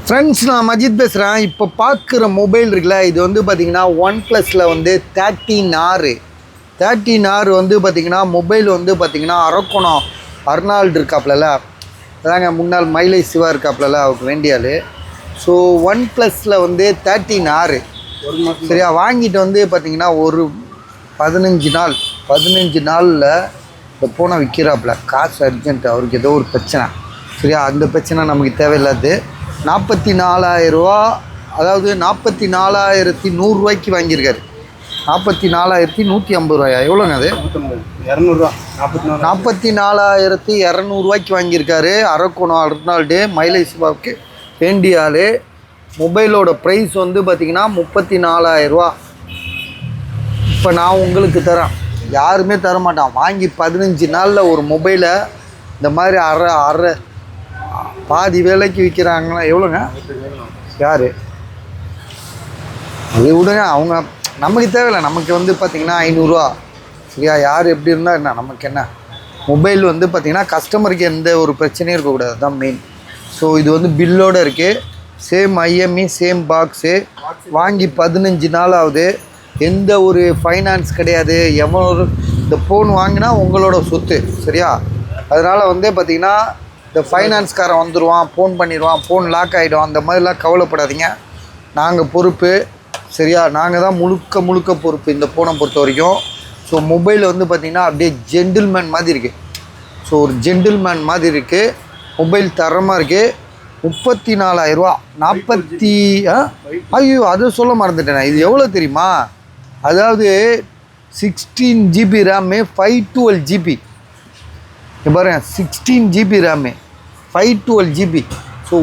Friends, நான் மஜித் பேசுகிறேன். இப்போ பார்க்குற மொபைல் இருக்குல்ல, இது வந்து பார்த்திங்கன்னா ஒன் ப்ளஸில் வந்து 13R வந்து பார்த்திங்கன்னா மொபைல் வந்து பார்த்திங்கன்னா அரக்கோணம் அர்னால்டு இருக்காப்புல, அதாங்க முன்னாள் மயிலை சிவா இருக்காப்புல, அவருக்கு வேண்டியாள். ஸோ ஒன் ப்ளஸில் வந்து 13R சரியா வாங்கிட்டு வந்து பார்த்திங்கன்னா ஒரு 15 நாளில் இந்த ஃபோனை விற்கிறாப்புல. காசு அர்ஜென்ட், அவருக்கு ஏதோ ஒரு பிரச்சனை சரியா. அந்த பிரச்சனை நமக்கு தேவையில்லாது. 44,000 ரூபா, அதாவது 44,100 வாங்கியிருக்காரு. 44,150 ரூபாயா? எவ்வளோங்க அது? 200 44,200 வாங்கியிருக்காரு. அரக்கோணம் அர்னால்டு மயிலை சிவாவுக்கு வேண்டிய ஆள். மொபைலோட ப்ரைஸ் வந்து பார்த்திங்கன்னா 34,000 ரூபா. இப்போ நான் உங்களுக்கு தரேன், யாருமே தரமாட்டான். வாங்கி 15 நாளில் ஒரு மொபைலை இந்த மாதிரி அரை பாதி வேலைக்கு விற்கிறாங்கன்னா எவ்வளோங்க? யார் அது விடுங்க, அவங்க நமக்கு தேவையில்லை. நமக்கு வந்து பார்த்திங்கன்னா 500 ரூபா சரியா. யார் எப்படி இருந்தால் என்ன, நமக்கு என்ன. மொபைல் வந்து பார்த்திங்கன்னா கஸ்டமருக்கு எந்த ஒரு பிரச்சனையும் இருக்கக்கூடாது, அதுதான் மெயின். ஸோ இது வந்து பில்லோடு இருக்குது. Same IME, same box. வாங்கி 15 நாள் ஆகுது. எந்த ஒரு ஃபைனான்ஸ் கிடையாது. எவ்வளோ இந்த ஃபோன் வாங்கினா உங்களோட சொத்து சரியா. அதனால் வந்து பார்த்திங்கன்னா இந்த ஃபைனான்ஸ்காரன் வந்துடுவான், ஃபோன் பண்ணிடுவான், ஃபோன் லாக் ஆகிடும், அந்த மாதிரிலாம் கவலைப்படாதீங்க. நாங்கள் பொறுப்பு சரியா. நாங்கள் தான் முழுக்க பொறுப்பு இந்த ஃபோனை பொறுத்த வரைக்கும். ஸோ மொபைல் வந்து பார்த்திங்கன்னா அப்படியே ஜென்டில்மேன் மாதிரி இருக்குது. ஸோ ஒரு ஜென்டில்மேன் மாதிரி இருக்குது. மொபைல் தரமாக இருக்குது. 34,000 ரூபா. ஐயோ, அதை சொல்ல மறந்துட்டேன். இது எவ்வளோ தெரியுமா? அதாவது 16 GB ரேமு, 512 GB. பாருங்க, 16 GB ரேமு, 512 GB. ஸோ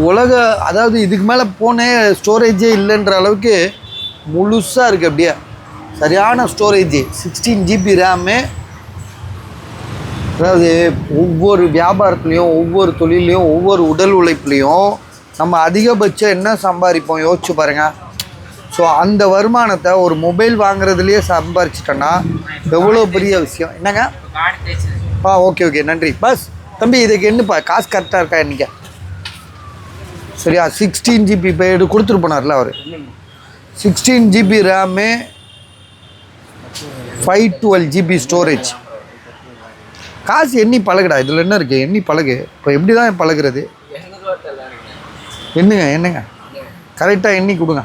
அதாவது இதுக்கு மேலே போனே ஸ்டோரேஜே இல்லைன்ற அளவுக்கு முழுசாக இருக்குது. அப்படியே சரியான ஸ்டோரேஜு. 16 GB RAM. அதாவது ஒவ்வொரு வியாபாரத்துலேயும், ஒவ்வொரு தொழிலையும், ஒவ்வொரு உடல் உழைப்புலேயும் நம்ம அதிகபட்சம் என்ன சம்பாதிப்போம் யோசிச்சு பாருங்கள். ஸோ அந்த வருமானத்தை ஒரு மொபைல் வாங்குறதுலேயே சம்பாரிச்சிட்டோன்னா எவ்வளோ பெரிய விஷயம். என்னங்க? ஓகே நன்றி. பஸ் தம்பி, இதுக்கு என்னப்பா காசு கரெக்டாக இருக்கா இன்றைக்கி? சரியா. 16 GB இப்போ கொடுத்துட்டு போனார்ல அவர். 16 GB ரேமு, 512 GB ஸ்டோரேஜ். காசு எண்ணி பழகுடா. இதில் என்ன இருக்குது? எண்ணி பழகு. இப்போ எப்படி தான் பழகுறது? என்னங்க கரெக்டாக எண்ணி கொடுங்க.